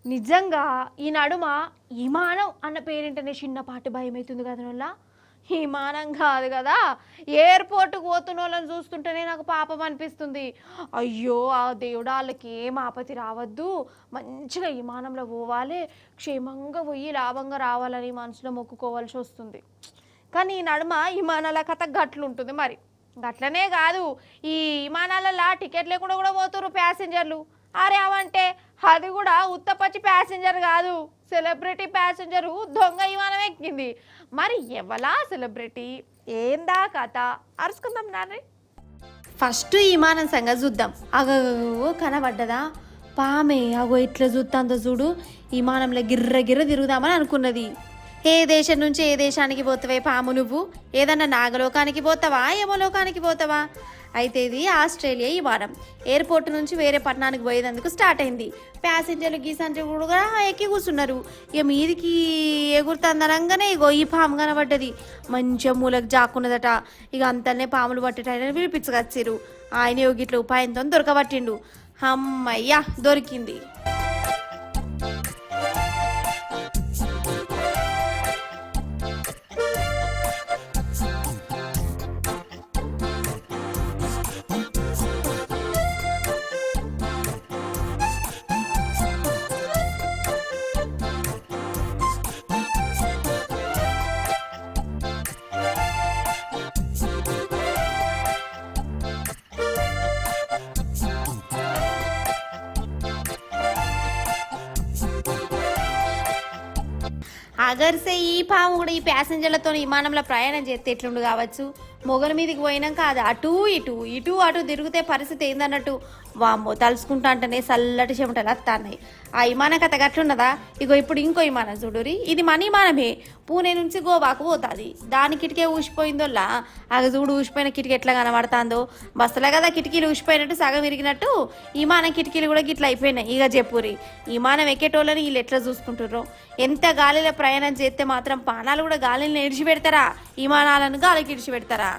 నిజంగా ఈ నడుమ విమానం అన్న పేరింటనే చిన్నపాటి భయం అవుతుంది కదా వల్ల. విమానం కాదు కదా, ఎయిర్పోర్ట్కి పోతున్న వాళ్ళని చూస్తుంటేనే నాకు పాపం అనిపిస్తుంది. అయ్యో ఆ దేవుడా, వాళ్ళకి ఏం ఆపతి రావద్దు, మంచిగా విమానంలో పోవాలి, క్షేమంగా పోయి లాభంగా రావాలని మనసులో మొక్కుకోవాల్సి వస్తుంది. కానీ ఈ నడుమ విమానాల కథ గట్లుంటుంది. మరి గట్లనే కాదు, ఈ విమానాలలో టికెట్ లేకుండా కూడా పోతున్నారు ప్యాసింజర్లు. అరే అవంటే అది కూడా ఉత్తపచ్చి ప్యాసింజర్ కాదు, సెలబ్రిటీ ప్యాసింజరు దొంగ విమానం ఎక్కింది. మరి ఎవలా సెలబ్రిటీ, ఏందా కథ అరుచుకుందాం నాన్న. ఫస్ట్ విమానం సంగతి చూద్దాం. అగో కనబడ్డదా పామే, అగో ఇట్లా చూద్దాంతో చూడు. విమానంలో గిర్ర గిర్ర తిరుగుదామని అనుకున్నది. ఏ దేశం నుంచి ఏ దేశానికి పోతావే పాము నువ్వు? ఏదన్నా నాగలోకానికి పోతావా, యమలోకానికి పోతావా? అయితే ఇది ఆస్ట్రేలియా విమానం. ఎయిర్పోర్ట్ నుంచి వేరే పట్టణానికి పోయేందుకు స్టార్ట్ అయింది. ప్యాసింజర్లు గీసంజర్లు కూడా ఎక్కి కూర్చున్నారు. ఇక మీదికి ఎగురుతుందనగానే ఇగో ఈ పాము కనబడ్డది. మంచిగా మూలకు జాక్కున్నదట. ఇక అంతనే పాములు పట్టేటైనా పిలిపించకొచ్చారు. ఆయన గిట్ల ఉపాయంతో దొరకబట్టిండు. అమ్మయ్యా దొరికింది. అగర్సే ఈ పాము కూడా ఈ ప్యాసింజర్లతో విమానంలో ప్రయాణం చేస్తే ఎట్లుండు కావచ్చు. మొగల మీదకి పోయినాక అది అటు ఇటు ఇటు అటు తిరిగితే పరిస్థితి ఏందన్నట్టు. వామ్మో తలుసుకుంటా అంటేనే చల్లటి చెమటలు వస్తున్నాయి. ఆ విమాన కథ గట్లున్నదా? ఇగో ఇప్పుడు ఇంకో విమానం చూడురి. ఇది మన విమానమే, పూణే నుంచి గోవాకు పోతుంది. దాని కిటికీ ఊసిపోయిందోలా. అది చూడు ఊసిపోయిన కిటికీ ఎట్లా కనబడుతుందో. బస్సులే కదా కిటికీలు ఊసిపోయినట్టు సగం ఇరిగినట్టు విమానం కిటికీలు కూడా గిట్లా అయిపోయినాయి. ఇక చెప్పురి విమానం ఎక్కేటోళ్ళని వీళ్ళు ఎట్లా చూసుకుంటుర్రో. ఎంత గాలిలో ప్రయాణం చేస్తే మాత్రం ప్రాణాలు కూడా గాలిని ఇడిచిపెడతారా? విమానాలను గాలికి ఇడిచిపెడతారా?